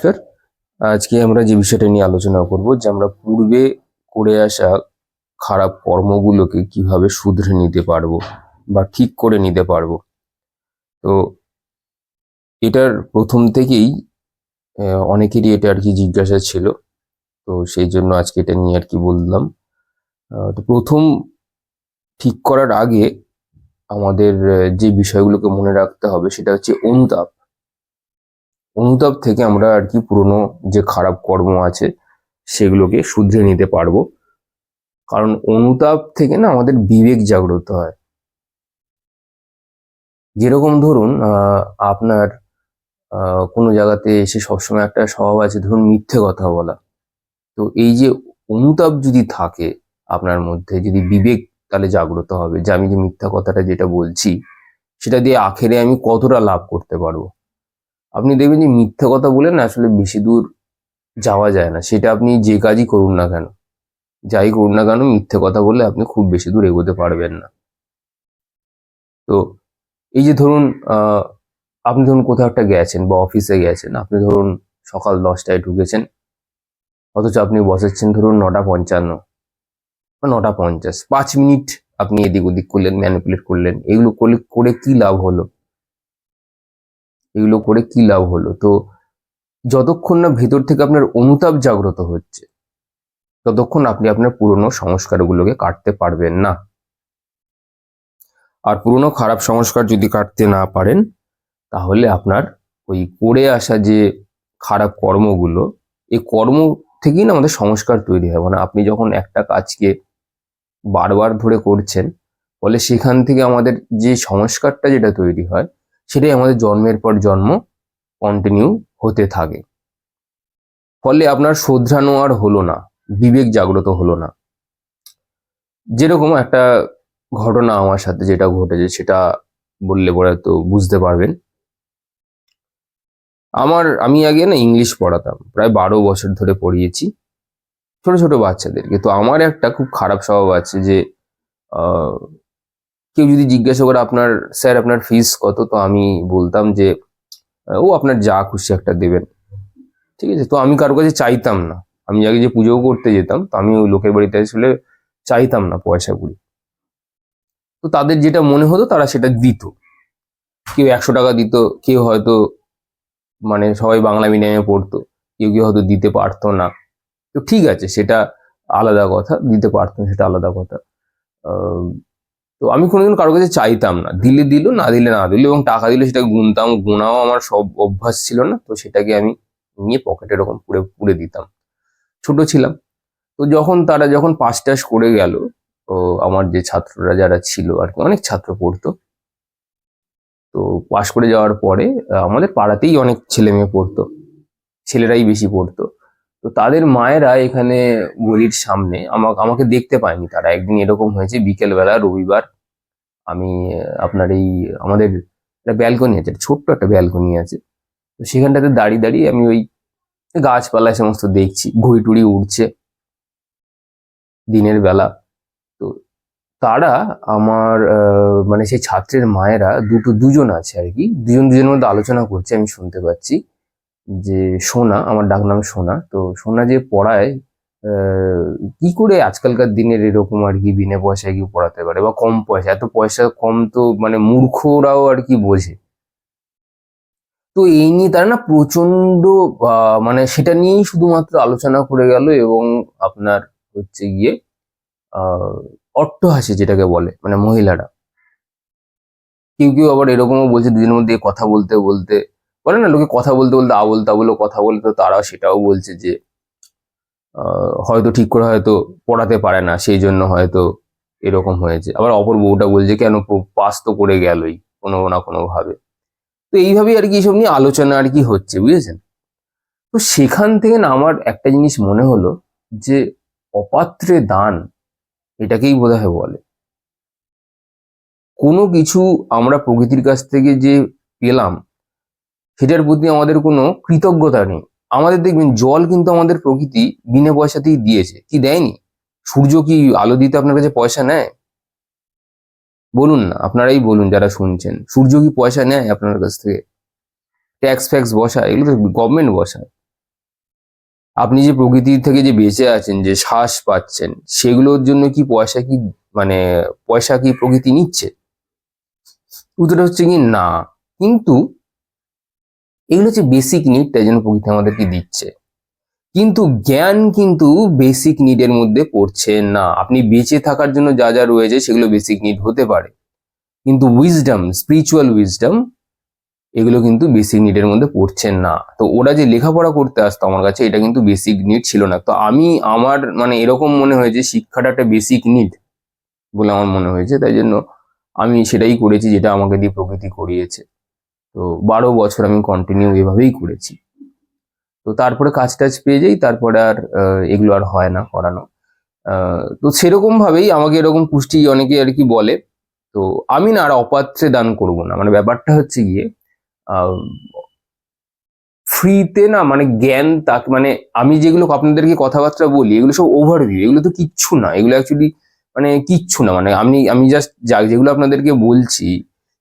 নমস্কার। আজকে আমরা যে বিষয়টা নিয়ে আলোচনা করব যে আমরা পূর্বে করে আসা খারাপ কর্মগুলোকে কিভাবে শুধরে নিতে পারবো বা ঠিক করে নিতে পারবো। তো এটার প্রথম থেকেই অনেকেরই এটা আর কি জিজ্ঞাসা ছিল। তো সেই জন্য আজকে এটা নিয়ে আর কি বললাম। তো প্রথম ঠিক করার আগে আমাদের যে বিষয়গুলোকে মনে রাখতে হবে সেটা হচ্ছে অনুতাপ। অনুতাপ থেকে আমরা আর কি পুরনো যে খারাপ কর্ম আছে সেগুলোকে শুধরে নিতে পারবো। কারণ অনুতাপ থেকে না আমাদের বিবেক জাগ্রত হয়। যেরকম ধরুন আপনার কোনো জায়গাতে এসে সবসময় একটা স্বভাব আছে, ধরুন মিথ্যে কথা বলা। তো এই যে অনুতাপ যদি থাকে আপনার মধ্যে, যদি বিবেক তাহলে জাগ্রত হবে যে আমি যে মিথ্যা কথাটা যেটা বলছি সেটা দিয়ে আখেরে আমি কতটা লাভ করতে পারবো। আপনি দেখবেন যে মিথ্যে কথা বলে না আসলে বেশি দূর যাওয়া যায় না, সেটা আপনি যে কাজই করুন না কেন, যাই করুন না কেন, মিথ্যে কথা বলে আপনি খুব বেশি দূর এগোতে পারবেন না। তো এই যে ধরুন আপনি ধরুন কোথাও একটা গেছেন বা অফিসে গেছেন, আপনি ধরুন সকাল 10টায় ঢুকেছেন, অথচ আপনি বসেছেন ধরুন 9:55 বা 9:50, 5 মিনিট আপনি এদিক ওদিক করলেন, ম্যানিপুলেট করলেন। এগুলো করলে করে কি লাভ হলো? এগুলো করে কি লাভ হলো? তো যতক্ষণ না ভেতর থেকে আপনার অনুতাপ জাগ্রত হচ্ছে, ততক্ষণ আপনি আপনার পুরনো সংস্কারগুলোকে কাটতে পারবেন না। আর পুরনো খারাপ সংস্কার যদি কাটতে না পারেন, তাহলে আপনার ওই করে আসা যে খারাপ কর্মগুলো, এই কর্ম থেকেই না আমাদের সংস্কার তৈরি হয়। মানে আপনি যখন একটা কাজকে বারবার ধরে করছেন, ফলে সেখান থেকে আমাদের যে সংস্কারটা যেটা তৈরি হয়, সেটাই আমাদের জন্মের পর জন্ম কন্টিনিউ হতে থাকে। ফলে আপনার শোধরানো আর হলো না, বিবেক জাগ্রত হলো না। যেরকম একটা ঘটনা আমার সাথে যেটা ঘটেছে সেটা বললে পরে তো বুঝতে পারবেন। আমি আগে না ইংলিশ পড়াতাম, প্রায় 12 বছর ধরে পড়িয়েছি ছোট ছোট বাচ্চাদেরকে। তো আমার একটা খুব খারাপ স্বভাব আছে যে আহ, কেউ যদি জিজ্ঞাসা করে আপনার স্যার আপনার ফিস কত, তো আমি বলতাম যে ও আপনার যা খুশি একটা দেবেন, ঠিক আছে। তো আমি কারো কাছে চাইতাম না। আমি আগে যে পুজো করতে যেতাম, তো আমি ওই লোকের বাড়িতে আসলে চাইতাম না পয়সা করি। তো তাদের যেটা মনে হতো তারা সেটা দিত। কেউ 100 টাকা দিত, কেউ হয়তো, মানে সবাই বাংলা মিডিয়ামে পড়তো, কেউ কেউ হয়তো দিতে পারতো না। তো ঠিক আছে, সেটা আলাদা কথা, দিতে পারতো না সেটা আলাদা কথা। আহ, তো আমি কোনোদিন কারোর কাছে চাইতাম না, দিলে দিল, না দিলে না দিল, এবং টাকা দিলে সেটা গুনতাম, গোনাও আমার সব অভ্যাস ছিল না। তো সেটাকে আমি নিয়ে পকেটে এরকম পুড়ে পুড়ে দিতাম, ছোট ছিলাম। তো যখন পাস টাস করে গেল, তো আমার যে ছাত্ররা যারা ছিল আর কি, অনেক ছাত্র পড়তো। তো পাশ করে যাওয়ার পরে আমাদের পাড়াতেই অনেক ছেলে মেয়ে পড়তো, ছেলেরাই বেশি পড়তো। তো তাদের মায়েরা এখানে গলির সামনে আমাকে দেখতে পায়নি। তারা একদিন এরকম হয়েছে, বিকেল বেলা রবিবার, আমি আপনার এই আমাদের একটা ব্যালকনি আছে, একটা ছোট্ট একটা ব্যালকনি আছে। তো সেখানটাতে দাঁড়িয়ে দাঁড়িয়ে আমি ওই গাছপালা সমস্ত দেখছি, ঘুড়ি টুড়ি উড়ছে দিনের বেলা। তো তারা আমার মানে সেই ছাত্রের মায়েরা দুজন আছে আর কি, দুজনের মধ্যে আলোচনা করছে, আমি শুনতে পাচ্ছি। যে সোনা, আমার ডাকনাম সোনা, তো সোনা যে পড়ায়, আহ, কি করে আজকালকার দিনের এরকম আর কি বিনা পয়সায় কি পড়াতে পারে, বা কম পয়সা, এত পয়সা কম তো মানে মূর্খরাও আর কি বোঝে। তো এই নিয়ে তারা না প্রচন্ড মানে সেটা নিয়েই শুধুমাত্র আলোচনা করে গেল, এবং আপনার হচ্ছে গিয়ে আহ অট্টহাসি যেটাকে বলে, মানে মহিলারা। কেউ কেউ আবার এরকমও বলছে, দুজনের মধ্যে কথা বলতে বলতে, বলে না লোকে কথা বলতে বলতে আবোল তাবোল কথা বলে, তো তারাও সেটাও বলছে যে হয়তো ঠিক করে হয়তো পড়াতে পারে না, সেই জন্য হয়তো এরকম হয়েছে। আবার অপর বউটা বলছে কেন, পাস তো করে গেলই কোনো না কোনো ভাবে। তো এইভাবেই আর কি এসব নিয়ে আলোচনা আর কি হচ্ছে, বুঝেছেন। তো সেখান থেকে না আমার একটা জিনিস মনে হলো যে অপাত্রে দান, এটাকেই বোধহয় বলে। কোনো কিছু আমরা প্রকৃতির কাছ থেকে যে পেলাম, সেটার প্রতি আমাদের কোনো কৃতজ্ঞতা নেই। আমাদের দেখবেন জল কিন্তু আমাদের প্রকৃতি বিনা পয়সাতেই দিয়েছে, কি দেয়নি? সূর্য কি আলো দিতে আপনার কাছে পয়সা নেয়? বলুন না, আপনারাই বলুন যারা শুনছেন, সূর্য কি পয়সা নেয় আপনার কাছ থেকে? ট্যাক্স ফ্যাক্স বসায়, এগুলো তো গভর্নমেন্ট বসায়। আপনি যে প্রকৃতি থেকে যে বেঁচে আছেন, যে শ্বাস পাচ্ছেন, সেগুলোর জন্য কি মানে পয়সা কি প্রকৃতি নিচ্ছে? উত্তরটা হচ্ছে কি না। কিন্তু এগুলো হচ্ছে বেসিক নিড, তাই জন্য প্রকৃতি আমাদেরকে দিচ্ছে। কিন্তু জ্ঞান কিন্তু বেসিক নিডের মধ্যে পড়ছে না। আপনি বেঁচে থাকার জন্য যা যা রয়েছে সেগুলো বেসিক নিড হতে পারে, কিন্তু উইজডম, স্পিরিচুয়াল উইজডম, এগুলো কিন্তু বেসিক নিডের মধ্যে পড়ছে না। তো ওরা যে লেখাপড়া করতে আসতো আমার কাছে, এটা কিন্তু বেসিক নিড ছিল না। তো আমার মানে এরকম মনে হয়েছে শিক্ষাটা একটা বেসিক নিড বলে আমার মনে হয়েছে, তাই জন্য আমি সেটাই করেছি যেটা আমাকে দিয়ে প্রকৃতি করিয়েছে। তো 12 বছর আমি কন্টিনিউ এভাবেই করেছি। তো তারপরে কাজ টাজ পেয়ে যাই, তারপরে আর এগুলো আর হয় না করানো। তো সেরকম ভাবেই আমাকে এরকম পুষ্টি অনেকে আর কি বলে। তো আমি না আর অপাত্রে দান করব না। মানে ব্যাপারটা হচ্ছে গিয়ে ফ্রিতে না, মানে জ্ঞান তাকে, মানে আমি যেগুলো আপনাদেরকে কথাবার্তা বলি এগুলো সব ওভারভিউ, এগুলো তো কিচ্ছু না, এগুলো অ্যাকচুয়ালি মানে কিচ্ছু না। মানে আমি জাস্ট যেগুলো আপনাদেরকে বলছি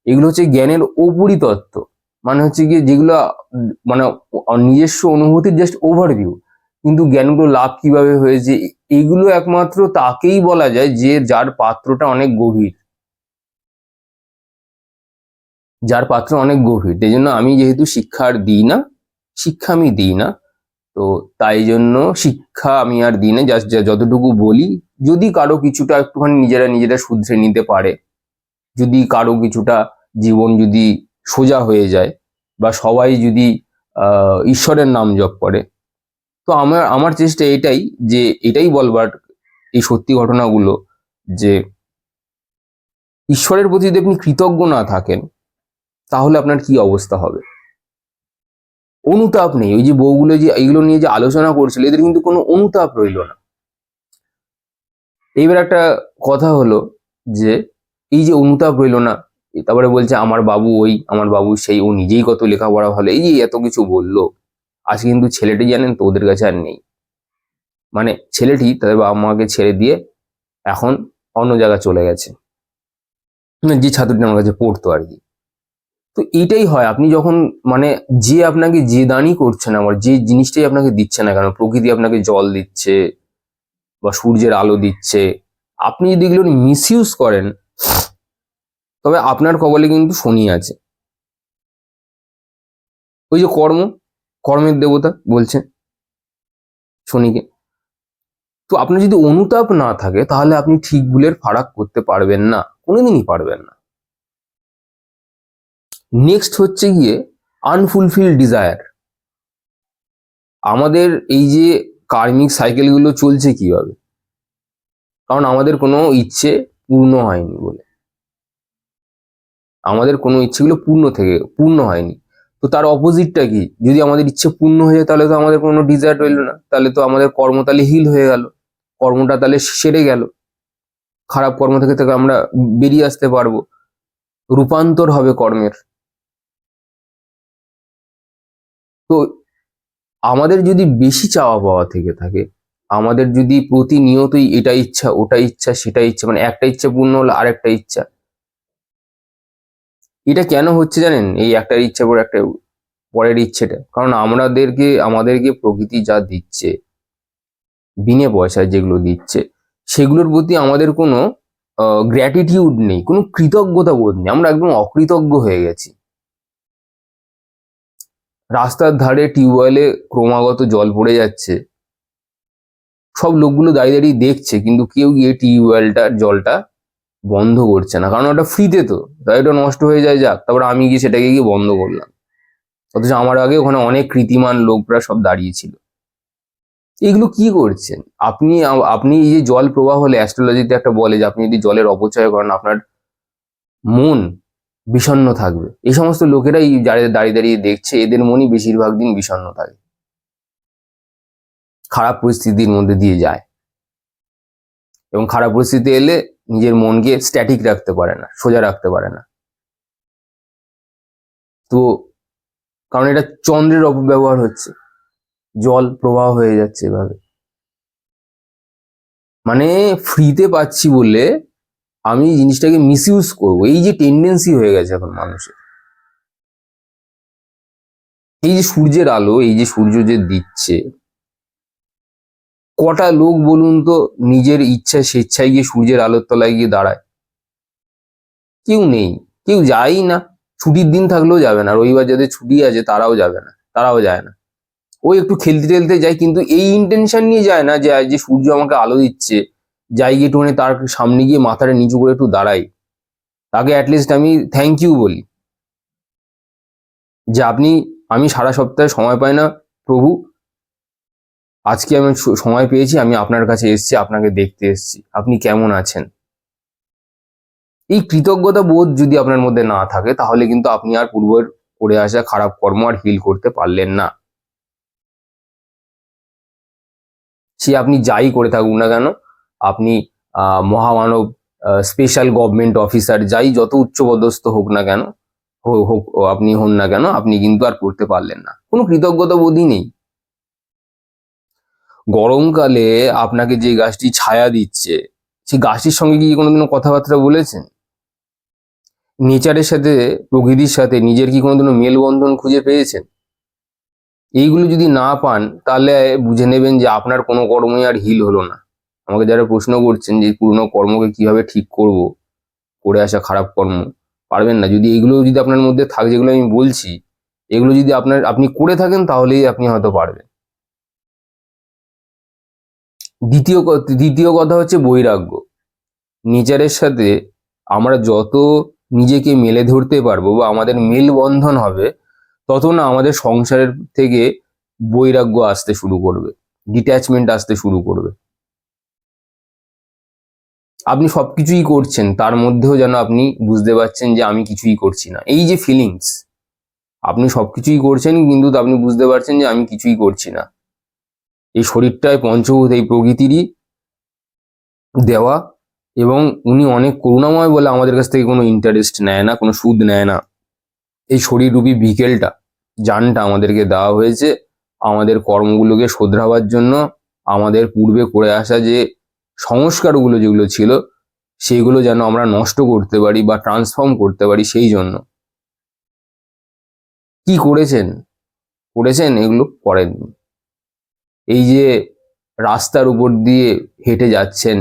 এগুলো হচ্ছে জ্ঞানের উপরিতত্ত্ব। মানে হচ্ছে গিয়ে যেগুলো মানে নিজস্ব অনুভূতির জাস্ট ওভারভিউ। কিন্তু জ্ঞানগুলো লাভ কিভাবে হয়েছে এইগুলো একমাত্র তাকেই বলা যায় যে যার পাত্রটা অনেক গভীর, যার পাত্র অনেক গভীর। সেই জন্য আমি যেহেতু শিক্ষা আমি দিই না, তো তাই জন্য শিক্ষা আমি আর দিই না। জাস্ট যতটুকু বলি, যদি কারো কিছুটা একটুখানি নিজেরা নিজেরা শুধরে নিতে পারে, যদি কারো কিছুটা জীবন যদি সোজা হয়ে যায়, বা সবাই যদি ঈশ্বরের নাম জপ করে, তো আমার আমার চেষ্টা এটাই, যে এটাই বলবার এই সত্যি ঘটনাগুলো, যে ঈশ্বরের প্রতি যদি আপনি কৃতজ্ঞ না থাকেন তাহলে আপনার কি অবস্থা হবে। অনুতাপ নেই, ওই যে বউগুলো যে এইগুলো নিয়ে যে আলোচনা করছিল, এদের কিন্তু কোনো অনুতাপ রইল না। এইবার একটা কথা হলো যে এই যে অনুতাপ রইল না, তারপরে বলছে আমার বাবু ওই, আমার বাবু সেই, ও নিজেই কত লেখাপড়া ভালো, এই যে এত কিছু বললো, আজকে কিন্তু ছেলেটি জানেন তো ওদের কাছে আর নেই। মানে ছেলেটি তাদের বাবা মাকে ছেড়ে দিয়ে এখন অন্য জায়গায় চলে গেছে, মানে যে ছাত্রটি আমার কাছে পড়তো আর কি। তো এইটাই হয়, আপনি যখন মানে যে আপনাকে যে দানই করছে না, আমার যে জিনিসটাই আপনাকে দিচ্ছে না কেন, প্রকৃতি আপনাকে জল দিচ্ছে বা সূর্যের আলো দিচ্ছে, আপনি যদি এগুলো মিসইউজ করেন তবে আপনার কবলে কিন্তু শনি আছে। ওই যে কর্মের দেবতা বলছে শনিকে। তো আপনার যদি অনুতাপ না থাকে তাহলে আপনি ঠিক ভুলের ফারাক করতে পারবেন না, কোনোদিনই পারবেন না। নেক্সট হচ্ছে গিয়ে আনফুলফিল ডিজায়ার। আমাদের এই যে কার্মিক সাইকেলগুলো চলছে কিভাবে, কারণ আমাদের কোনো ইচ্ছে পূর্ণ হয়নি বলে, আমাদের কোনো ইচ্ছেগুলো পূর্ণ হয়নি। তো তার অপোজিটটা কি, যদি আমাদের ইচ্ছে পূর্ণ হয়ে যায় তাহলে তো আমাদের কোনো ডিজায়ার রইল না, তাহলে তো আমাদের কর্ম তাহলে হিল হয়ে গেল, কর্মটা তাহলে সেরে গেল, খারাপ কর্ম থেকে আমরা বেরিয়ে আসতে পারবো, রূপান্তর হবে কর্মের। তো আমাদের যদি বেশি চাওয়া পাওয়া থেকে থাকে, আমাদের যদি প্রতিনিয়তই এটা ইচ্ছা ওটা ইচ্ছা সেটা ইচ্ছা, মানে একটা ইচ্ছা পূর্ণ হলো আরেকটা ইচ্ছা, এটা কেন হচ্ছে জানেন? এই একটা ইচ্ছা পর একটা পরের ইচ্ছেটা, কারণ আমাদেরকে প্রকৃতি যা দিচ্ছে, বিনে পয়সায় যেগুলো দিচ্ছে, সেগুলোর প্রতি আমাদের কোনো গ্র্যাটিটিউড নেই, কোনো কৃতজ্ঞতা বোধ নেই, আমরা একদম অকৃতজ্ঞ হয়ে গেছি। রাস্তার ধারে টিউবওয়েলে ক্রমাগত জল পড়ে যাচ্ছে, সব লোকগুলো দাঁড়িয়ে দাঁড়িয়ে দেখছে, কিন্তু কেউ গিয়ে টিউবওয়েলটার জলটা বন্ধ করছে না, কারণ ওটা ফ্রিতে, তো তাই ওটা নষ্ট হয়ে যায় যাক, তারপরে আমি গিয়ে সেটাকে গিয়ে বন্ধ করলাম। অথচ আমার আগে ওখানে অনেক কৃতিমান লোকরা সব দাঁড়িয়ে ছিল। এগুলো কি করছেন আপনি? আপনি এই যে জল প্রবাহ হলে, অ্যাস্ট্রোলজিতে একটা বলে যে আপনি যদি জলের অপচয় করেন আপনার মন বিষণ্ণ থাকবে। এই সমস্ত লোকেরাই যারা দাঁড়িয়ে দাঁড়িয়ে দেখছে, এদের মনই বেশিরভাগ দিন বিষণ্ণ থাকে, খারাপ পরিস্থিতির মধ্যে দিয়ে যায়, এবং খারাপ পরিস্থিতি এলে নিজের মনকে স্ট্যাটিক রাখতে পারে না, সোজা রাখতে পারে না। তো কারণ এটা চন্দ্রের অপব্যবহার হচ্ছে, জল প্রবাহ হয়ে যাচ্ছে এভাবে, মানে ফ্রিতে পাচ্ছি বলে আমি জিনিসটাকে মিসইউজ করবো, এই যে টেন্ডেন্সি হয়ে গেছে এখন মানুষের। এই যে সূর্যের আলো, এই যে সূর্য যে দিচ্ছে, কটা লোক বলুন তো নিজের ইচ্ছায় স্বেচ্ছায় গিয়ে সূর্যের আলোর তলায় গিয়ে দাঁড়ায়? কেউ নেই, কেউ যায়ই না। ছুটির দিন থাকলেও যাবে না, রবিবার যাদের ছুটি আছে তারাও যাবে না, তারাও যায় না। ওই একটু খেলতে টেলতে যায়, কিন্তু এই ইন্টেনশন নিয়ে যায় না যে যে সূর্য আমাকে আলো দিচ্ছে, যাই গিয়ে একটুখানি তার সামনে গিয়ে মাথাটা নিচু করে একটু দাঁড়াই, তাকে অ্যাটলিস্ট আমি থ্যাংক ইউ বলি যে আমি সারা সপ্তাহে সময় পাই না প্রভু, আজকে আমি সময় পেয়েছি, আমি আপনার কাছে এসেছি, আপনাকে দেখতে এসেছি, আপনি কেমন আছেন। এই কৃতজ্ঞতা বোধ যদি আপনার মধ্যে না থাকে, তাহলে কিন্তু আপনি আর পূর্বের করে আসা খারাপ কর্ম আর হিল করতে পারলেন না। সে আপনি যাই করে থাকুন না কেন, আপনি মহামানব, স্পেশাল গভর্নমেন্ট অফিসার, যাই যত উচ্চপদস্থ হোক না কেন, হোক আপনি হন না কেন, আপনি কিন্তু আর করতে পারলেন না। কোনো কৃতজ্ঞতা বোধই নেই। গরমকালে আপনাকে যে গাছটি ছায়া দিচ্ছে, সেই গাছটির সঙ্গে কি কোনোদিনও কথাবার্তা বলেছেন? নেচারের সাথে, প্রকৃতির সাথে নিজের কি কোনোদিনও মেলবন্ধন খুঁজে পেয়েছেন? এইগুলো যদি না পান, তাহলে বুঝে নেবেন যে আপনার কোনো কর্মই আর হিল হলো না। আমাকে যারা প্রশ্ন করছেন যে পুরনো কর্মকে কিভাবে ঠিক করব, করে আসা খারাপ কর্ম, পারবেন না। যদি এইগুলো যদি আপনার মধ্যে থাকে, যেগুলো আমি বলছি, এগুলো যদি আপনি করে থাকেন, তাহলেই আপনি হয়তো পারবেন। দ্বিতীয় কথা হচ্ছে বৈরাগ্য। নেচারের সাথে আমরা যত নিজেকে মেলে ধরতে পারবো বা আমাদের মেলবন্ধন হবে, তত না আমাদের সংসারের থেকে বৈরাগ্য আসতে শুরু করবে, ডিট্যাচমেন্ট আসতে শুরু করবে। আপনি সবকিছুই করছেন, তার মধ্যেও যেন আপনি বুঝতে পারছেন যে আমি কিছুই করছি না। এই যে ফিলিংস, আপনি সবকিছুই করছেন কিন্তু আপনি বুঝতে পারছেন যে আমি কিছুই করছি না। এই শরীরটায় পঞ্চভূত, এই প্রকৃতিরই দেওয়া, এবং উনি অনেক করুণাময় বলে আমাদের কাছ থেকে কোনো ইন্টারেস্ট নেয় না, কোনো সুদ নেয় না। এই শরীররূপী বিকেলটা, যানটা আমাদেরকে দেওয়া হয়েছে আমাদের কর্মগুলোকে শোধরাবার জন্য, আমাদের পূর্বে করে আসা যে সংস্কারগুলো যেগুলো ছিল, সেগুলো যেন আমরা নষ্ট করতে পারি বা ট্রান্সফর্ম করতে পারি। সেই জন্য কি করেছেন এগুলো করেননি। এই যে রাস্তার উপর দিয়ে হেঁটে যাচ্ছেন,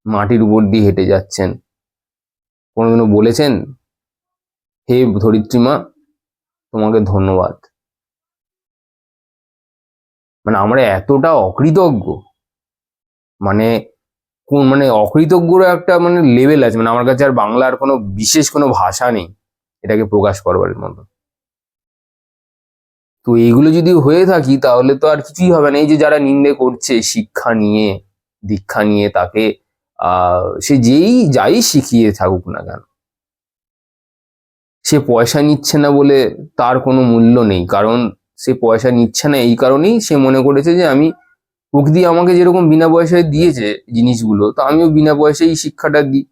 মাটির উপর দিয়ে হেঁটে যাচ্ছেন, কোনোদিনও বলেছেন হে ধরিত্রীমা, তোমাকে ধন্যবাদ? মানে আমরা এতটা অকৃতজ্ঞ, মানে অকৃতজ্ঞর একটা লেভেল আছে। আমার কাছে আর বাংলার কোনো বিশেষ কোনো ভাষা নেই এটাকে প্রকাশ করবার মতো। তো এইগুলো যদি হয়ে থাকি, তাহলে তো আর কিছুই হবে না। এই যে যারা নিন্দে করছে শিক্ষা নিয়ে, দীক্ষা নিয়ে, তাকে সে যাই শিখিয়ে থাকুক না কেন, সে পয়সা নিচ্ছে না বলে তার কোনো মূল্য নেই। কারণ সে পয়সা নিচ্ছে না এই কারণেই সে মনে করেছে যে প্রকৃতি আমাকে যেরকম বিনা পয়সায় দিয়েছে জিনিসগুলো, তো আমিও বিনা পয়সায় এই শিক্ষাটা দিই।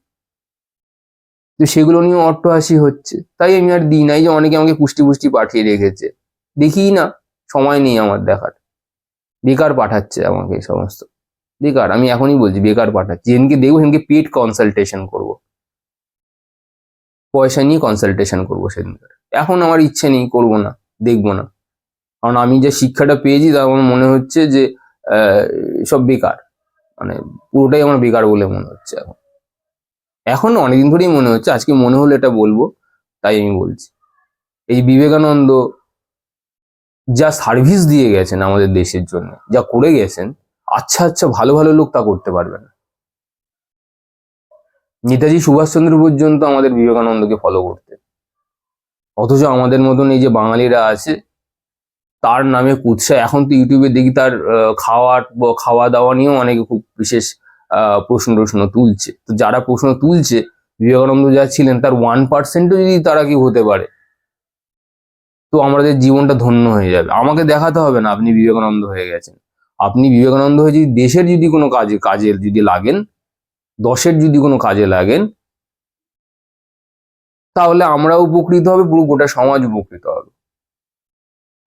তো সেগুলো নিয়ে অট্টহাসি হচ্ছে, তাই আমি আর দিই না। এই যে অনেকে আমাকে পুষ্টি পাঠিয়ে রেখেছে, দেখি না, সময় নেই আমার দেখার। বেকার পাঠাচ্ছে আমাকে এই সমস্ত, বেকার। আমি এখনই বলছি বেকার পাঠাচ্ছে। যেদিনকে দেখবো সেদিনকে পেড কনসালটেশন করব, পয়সা নিয়ে কনসালটেশন করবো সেদিন। এখন আমার ইচ্ছে নেই, করবো না, দেখবো না। কারণ আমি যে শিক্ষাটা পেয়েছি তা আমার মনে হচ্ছে যে সব বেকার, পুরোটাই আমার বেকার বলে মনে হচ্ছে এখন। এখন অনেকদিন ধরেই মনে হচ্ছে, আজকে মনে হলো এটা বলবো, তাই আমি বলছি। এই বিবেকানন্দ যা সার্ভিস দিয়ে গেছেন আমাদের দেশের জন্য, যা করে গেছেন, আচ্ছা ভালো ভালো লোক তা করতে পারবে না। নেতাজি সুভাষচন্দ্র পর্যন্ত আমাদের বিবেকানন্দকে ফলো করতেন, অথচ আমাদের মতন এই যে বাঙালিরা আছে, তার নামে কুৎসা। এখন তো ইউটিউবে দেখি তার খাওয়া দাওয়া নিয়েও অনেকে খুব বিশেষ প্রশ্ন তুলছে। তো যারা প্রশ্ন তুলছে, বিবেকানন্দ যা ছিলেন তার 1%ও যদি তারা কেউ হতে পারে, তো আমাদের জীবনটা ধন্য হয়ে যাবে। আমাকে দেখাতে হবে না আপনি বিবেকানন্দ হয়ে গেছেন। আপনি বিবেকানন্দ হয়ে যদি দেশের যদি কোনো কাজে যদি লাগেন, দশের যদি কোনো কাজে লাগেন, তাহলে আমরাও উপকৃত হবে, পুরো গোটা সমাজ উপকৃত হবে।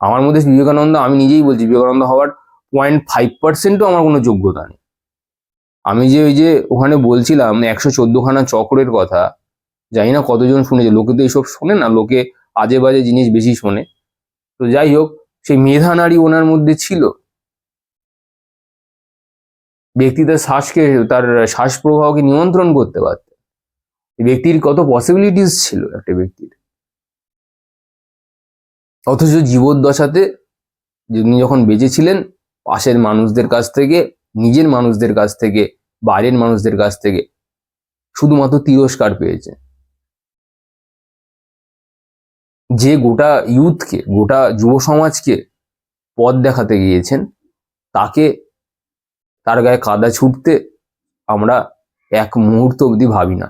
আমার মধ্যে বিবেকানন্দ, আমি নিজেই বলছি, বিবেকানন্দ হওয়ার 0.5%ও আমার কোনো যোগ্যতা নেই। আমি যে ওই যে ওখানে বলছিলাম 114খানা চক্রের কথা, জানি না কতজন শুনেছে। লোকে তো এইসব শোনে না, লোকে আজে বাজে জিনিস বেশি শোনে। তো যাই হোক, সেই মেধা নারী ওনার মধ্যে ছিল। ব্যক্তি তার শ্বাস প্রবাহকে নিয়ন্ত্রণ করতে পারতেন। ব্যক্তির কত পসিবিলিটিস ছিল একটা ব্যক্তির। অথচ জীবদ্দশাতে তিনি যখন বেঁচে ছিলেন, পাশের মানুষদের কাছ থেকে, নিজের মানুষদের কাছ থেকে, বাইরের মানুষদের কাছ থেকে শুধুমাত্র তিরস্কার পেয়েছে। যে গোটা ইউথকে, গোটা যুব সমাজকে পথ দেখাতে গিয়েছেন, তার গায়ে কাদা ছুটতে আমরা এক মুহূর্ত অবধি ভাবি না।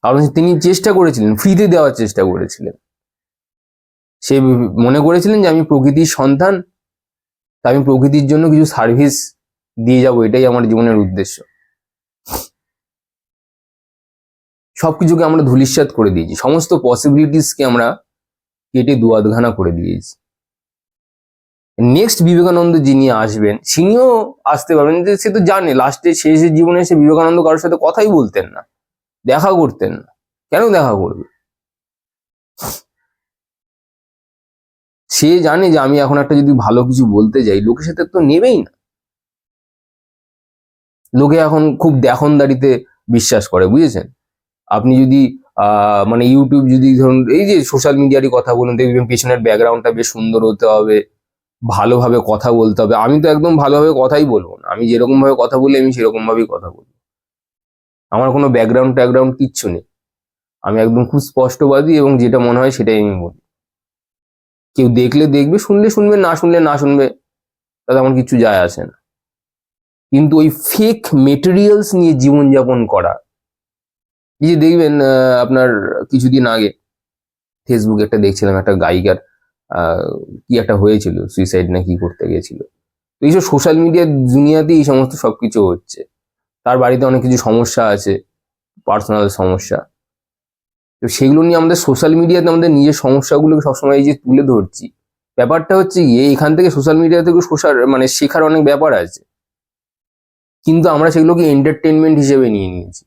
কারণ তিনি চেষ্টা করেছিলেন, ফ্রিতে দেওয়ার চেষ্টা করেছিলেন। সে মনে করেছিলেন যে আমি প্রকৃতির সন্তান, তা আমি প্রকৃতির জন্য কিছু সার্ভিস দিয়ে যাব, এটাই আমার জীবনের উদ্দেশ্য। সবকিছুকে আমরা ধূলিসাৎ করে দিয়েছি, সমস্ত পসিবিলিটিসকে আমরা কেটে দুয়াদখানা করে দিয়েছি। নেক্সট বিবেকানন্দ যিনি আসবেন, তিনিও আসতে পারবেন, যে সে তো জানে লাস্টে শেষের জীবনে এসে বিবেকানন্দ কারোর সাথে কথাই বলতেন না, দেখা করতেন না। কেন দেখা করবে? সে জানে যে আমি এখন একটা যদি ভালো কিছু বলতে যাই, লোকের সাথে তো নেবেই না। লোকে এখন খুব দেখনদারিতে বিশ্বাস করে, বুঝেছেন? আপনি যদি মানে ইউটিউব যদি ধরুন, এই যে সোশ্যাল মিডিয়ারই কথা বলুন, দেখবেন পেছনের ব্যাকগ্রাউন্ডটা বেশ সুন্দর হতে হবে, ভালোভাবে কথা বলতে হবে। আমি তো একদম ভালোভাবে কথাই বলবো না, আমি যেরকম ভাবে কথা বলি আমি সেরকম ভাবেই কথা বলবো। আমার কোনো ব্যাকগ্রাউন্ড কিচ্ছু নেই। আমি একদম খুব স্পষ্টবাদী, এবং যেটা মনে হয় সেটাই আমি বলি। কেউ দেখলে দেখবে, শুনলে শুনবে, না শুনলে না শুনবে, তাতে আমার কিছু যায় আসে না। কিন্তু ওই ফেক মেটেরিয়ালস নিয়ে জীবনযাপন করা, এই যে দেখবেন আপনার কিছুদিন আগে ফেসবুকে একটা দেখছিলাম, একটা গায়িকার কি একটা হয়েছিল, সুইসাইড না কি করতে গিয়েছিল। তো এইসব সোশ্যাল মিডিয়ার দুনিয়াতেই এই সমস্ত সবকিছু হচ্ছে। তার বাড়িতে অনেক কিছু সমস্যা আছে, পার্সোনাল সমস্যা। তো সেগুলো নিয়ে আমাদের সোশ্যাল মিডিয়াতে আমাদের নিজের সমস্যাগুলোকে সবসময় এই যে তুলে ধরছি, ব্যাপারটা হচ্ছে গিয়ে এখান থেকে সোশ্যাল মিডিয়া থেকে মানে শেখার অনেক ব্যাপার আছে, কিন্তু আমরা সেগুলোকে এন্টারটেনমেন্ট হিসেবে নিয়ে নিয়েছি।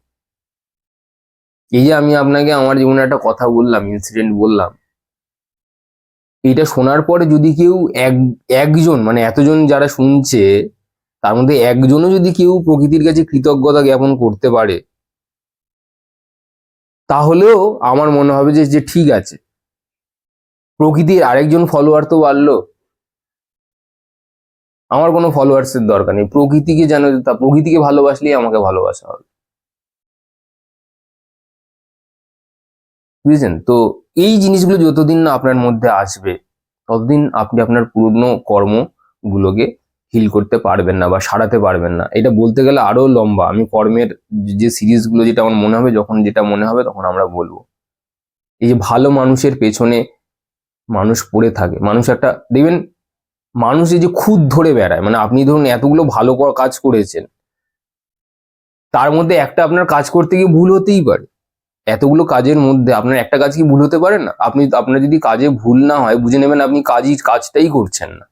এই যে আমি আপনাকে আমার জীবনে একটা কথা বললাম, ইনসিডেন্ট বললাম, এইটা শোনার পরে যদি কেউ একজন, মানে এতজন যারা শুনছে তার মধ্যে একজনও যদি কেউ প্রকৃতির কাছে কৃতজ্ঞতা জ্ঞাপন করতে পারে, তাহলেও আমার মনে হবে যে ঠিক আছে, প্রকৃতির আরেকজন ফলোয়ার তো বাড়লো। আমার কোনো ফলোয়ার্সের দরকার নেই, প্রকৃতিকে যেন, প্রকৃতিকে ভালোবাসলেই আমাকে ভালোবাসা হবে, বুঝেছেন? তো এই জিনিসগুলো যতদিন না আপনার মধ্যে আসবে, ততদিন আপনি আপনার পুরনো কর্মগুলোকে হিল করতে পারবেন না বা সারাতে পারবেন না। এটা বলতে গেলে আরো লম্বা, আমি কর্মের যে সিরিজগুলো, যেটা আমার মনে হবে, যখন যেটা মনে হবে তখন আমরা বলবো। এই যে ভালো মানুষের পেছনে মানুষ পড়ে থাকে, মানুষ একটা দেখবেন, মানুষ এই যে খুদ ধরে বেড়ায়, মানে আপনি ধরুন এতগুলো ভালো কাজ করেছেন, তার মধ্যে একটা আপনার কাজ করতে গিয়ে ভুল হতেই পারে। এতগুলো কাজের মধ্যে আপনার একটা কাজ কি ভুল হতে পারে না? আপনার যদি কাজে ভুল না হয়, বুঝে নেবেন আপনি কাজটাই করছেন না।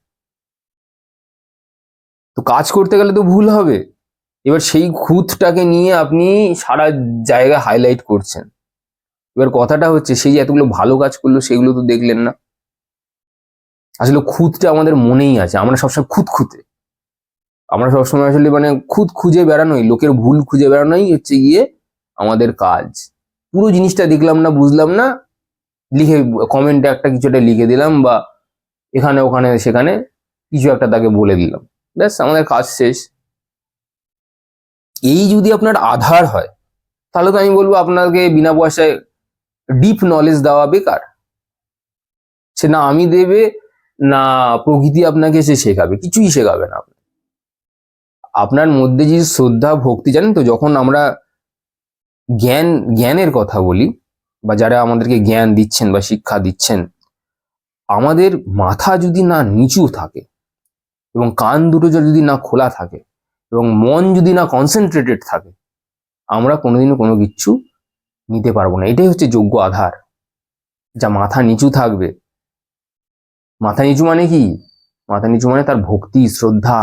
তো কাজ করতে গেলে তো ভুল হবে। এবার সেই খুঁতটাকে নিয়ে আপনি সারা জায়গায় হাইলাইট করছেন। এবার কথাটা হচ্ছে, সেই যে এতগুলো ভালো কাজ করলো সেগুলো তো দেখলেন না। আসলে খুঁতটা আমাদের মনেই আছে, আমরা সবসময় খুঁতখুঁতে, আমরা সবসময় আসলে মানে খুঁত খুঁজে বেড়ানোই, লোকের ভুল খুঁজে বেড়ানোই হচ্ছে গিয়ে আমাদের কাজ। পুরো জিনিসটা দেখলাম না, বুঝলাম না, লিখে কমেন্টে একটা কিছু একটা লিখে দিলাম, বা এখানে ওখানে সেখানে কিছু একটা তাকে বলে দিলাম, ব্যাস আমাদের কাজ শেষ। এই যদি আপনার আধার হয়, তাহলে তো আমি বলবো আপনাকে বিনা পয়সায় ডিপ নলেজ দেওয়া বেকার। সে না আমি দেবে, না প্রকৃতি আপনাকে সে শেখাবে, কিছুই শেখাবে না। আপনার মধ্যে যে শ্রদ্ধা ভক্তি, জানেন তো, যখন আমরা জ্ঞানের কথা বলি, বা যারা আমাদেরকে জ্ঞান দিচ্ছেন বা শিক্ষা দিচ্ছেন, আমাদের মাথা যদি না নিচু থাকে, এবং কান দুটো যদি না খোলা থাকে, এবং মন যদি না কনসেন্ট্রেটেড থাকে, আমরা কোনোদিনও কোনো কিচ্ছু নিতে পারবো না। এটাই হচ্ছে যোগ্য আধার, যা মাথা নিচু থাকবে। মাথা নিচু মানে কি? মাথা নিচু মানে তার ভক্তি, শ্রদ্ধা,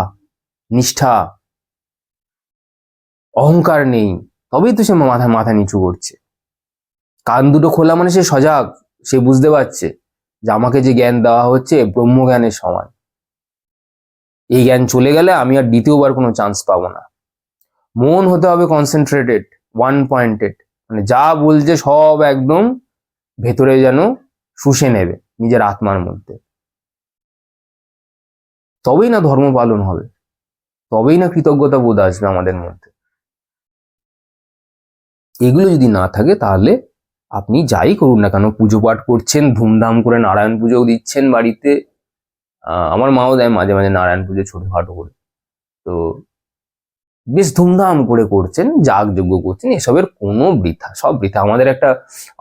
নিষ্ঠা, অহংকার নেই, তবেই তো সে মাথা নিচু করছে। কান দুটো খোলা মানে সে সজাগ, সে বুঝতে পারছে যে আমাকে যে জ্ঞান দেওয়া হচ্ছে ব্রহ্মজ্ঞানের সমান। এই জ্ঞান চলে গেলে আমি আর দ্বিতীয়বার কোনো চান্স পাবো না। মন হতে হবে কনসেন্ট্রেটেড, ওয়ান পয়েন্টেড, মানে যা বলছে সব একদম ভেতরে যেন শুষে নেবে নিজের আত্মার মধ্যে। তবেই না ধর্ম পালন হবে, তবেই না কৃতজ্ঞতা বোধ আসবে আমাদের মধ্যে। এগুলো যদি না থাকে তাহলে আপনি যাই করুন না কেন, পুজো পাঠ করছেন, ধুমধাম করে নারায়ণ পুজো দিচ্ছেন বাড়িতে, আমার মাও দেয় মাঝে মাঝে নারায়ণ পুজো ছোটখাটো করে, তো বেশ ধুমধাম করে করছেন, যাগযজ্ঞ করছেন, এসবের কোনো বৃথা, সব বৃথা।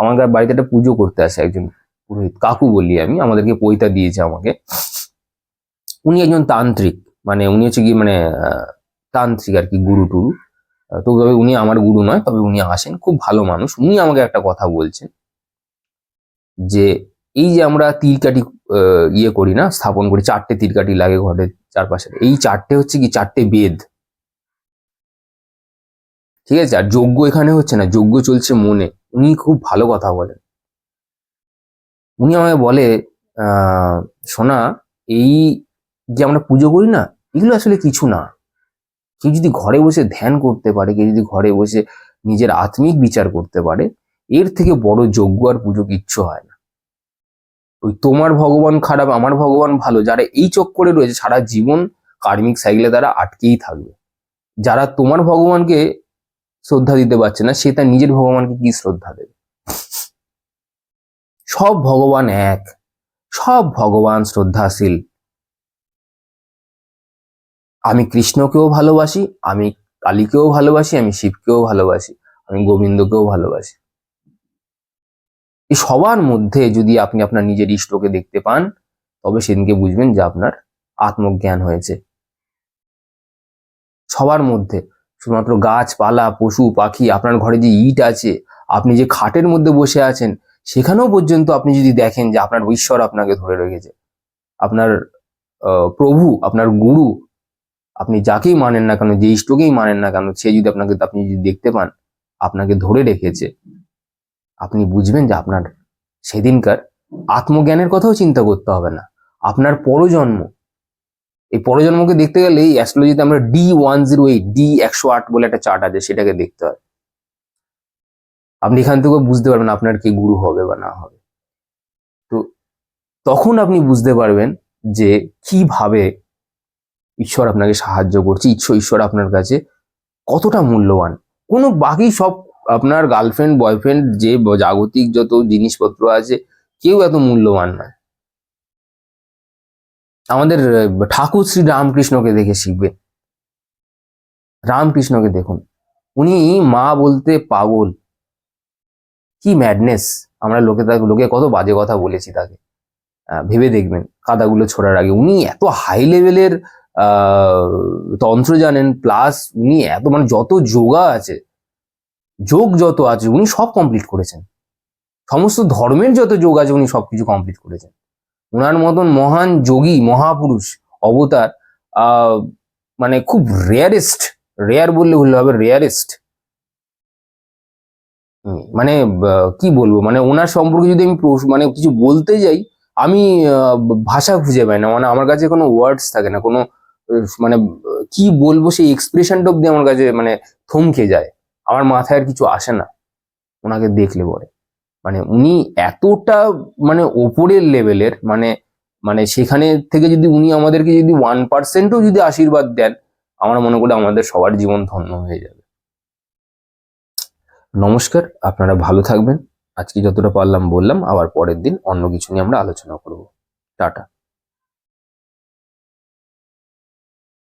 আমাদের বাড়িতে একটা পুজো করতে আসে একজন পুরোহিত, কাকু বলি আমি, আমাদেরকে পৈতা দিয়েছে আমাকে। উনি একজন তান্ত্রিক, মানে উনি হচ্ছে কি মানে তান্ত্রিক আর কি, গুরু টুরু। তো তবে উনি আমার গুরু নয়, তবে উনি আসেন, খুব ভালো মানুষ। উনি আমাকে একটা কথা বলছেন যে এই যে আমরা তিলকাঠি ইয়ে করি না, স্থাপন করি, 4টে তিলকাঠি লাগে ঘরের চারপাশে, এই 4টে হচ্ছে কি 4টে বেদ, ঠিক আছে? আর যজ্ঞ এখানে হচ্ছে না, যজ্ঞ চলছে মনে। উনি খুব ভালো কথা বলেন। উনি আমাকে বলে, সোনা, এই যে আমরা পুজো করি না, এগুলো আসলে কিছু না। কেউ যদি ঘরে বসে ধ্যান করতে পারে, কেউ যদি ঘরে বসে নিজের আত্মিক বিচার করতে পারে, এর থেকে বড় যজ্ঞ আর পুজো কিচ্ছু হয় না। ওই তোমার ভগবান খারাপ, আমার ভগবান ভালো, যারা এই চক্করে রয়েছে সারা জীবন কার্মিক সাইকেলে তারা আটকেই থাকবে। যারা তোমার ভগবানকে শ্রদ্ধা দিতে পারছে না, সে তার নিজের ভগবানকে কি শ্রদ্ধা দেবে? সব ভগবান এক, সব ভগবান শ্রদ্ধাশীল। আমি কৃষ্ণকেও ভালোবাসি, আমি কালীকেও ভালোবাসি, আমি শিবকেও ভালোবাসি, আমি গোবিন্দকেও ভালোবাসি। এই সবার মধ্যে যদি আপনি আপনার নিজের ইষ্টকে দেখতে পান, তবে সেদিনকে বুঝবেন যে আপনার আত্মজ্ঞান হয়েছে। সবার মধ্যে, শুধুমাত্র গাছপালা, পশু পাখি, আপনার ঘরে যে ইট আছে, আপনি যে খাটের মধ্যে বসে আছেন, সেখানেও পর্যন্ত আপনি যদি দেখেন যে আপনার ঈশ্বর আপনাকে ধরে রেখেছে, আপনার প্রভু, আপনার গুরু, আপনি যাকেই মানেন না কেন, যে ইষ্টকেই মানেন না কেন, সে যদি আপনি যদি দেখতে পান আপনাকে ধরে রেখেছে, আপনি বুঝবেন যে আপনার সেদিনকার আত্মজ্ঞানের কথাও চিন্তা করতে হবে না। আপনার পরজন্ম, এই পরজন্মকে দেখতে গেলে এই অ্যাস্ট্রোলজিতে আমরা D108, D108 বলে একটা চার্ট আছে, সেটাকে দেখতে হয়। আপনি এখান থেকেও বুঝতে পারবেন আপনার কি গুরু হবে বা না হবে। তো তখন আপনি বুঝতে পারবেন যে কিভাবে ঈশ্বর আপনাকে সাহায্য করছে, ঈশ্বর আপনার কাছে কতটা মূল্যবান। কোনো বাকি সব আপনার গার্লফ্রেন্ড, বয়ফ্রেন্ড, যে জাগতিক যত জিনিসপত্র আছে, কেউ এত মূল্যবান নয়। আমাদের ঠাকুর শ্রী রামকৃষ্ণকে দেখে শিখবে। রামকৃষ্ণকে দেখুন, উনি মা বলতে পাগল, কি ম্যাডনেস। আমরা লোকে কত বাজে কথা বলেছি তাকে, ভেবে দেখবেন কাদাগুলো ছোড়ার আগে। উনি এত হাই লেভেলের তন্ত্র জানেন, প্লাস উনি এত মানে যত যোগা আছে, যোগ যত আছে উনি সব কমপ্লিট করেছেন। সমস্ত ধর্মের যত যোগ আছে উনি সবকিছু কমপ্লিট করেছেন। ওনার মতন মহান যোগী, মহাপুরুষ, অবতার মানে খুব রেয়ারেস্ট, রেয়ার বললে ভুল হবে, রেয়ারেস্ট। মানে কি বলবো, মানে ওনার সম্পর্কে যদি আমি মানে কিছু বলতে যাই, আমি ভাষা খুঁজে পাই না, মানে আমার কাছে কোনো ওয়ার্ডস থাকে না, কোনো মানে কি বলবো, সেই এক্সপ্রেশনটা অব্দি আমার কাছে মানে থমকে যায়, আমার মাথায় আর কিছু আসে না ওনাকে দেখলে পরে। মানে উনি এতটা মানে ওপরের লেভেলের, মানে মানে সেখানে থেকে যদি উনি আমাদেরকে যদি 1%ও যদি আশীর্বাদ দেন, আমার মনে করি আমাদের সবার জীবন ধন্য হয়ে যাবে। নমস্কার, আপনারা ভালো থাকবেন। আজকে যতটা পারলাম বললাম, আবার পরের দিন অন্য কিছু নিয়ে আমরা আলোচনা করব। টাটা।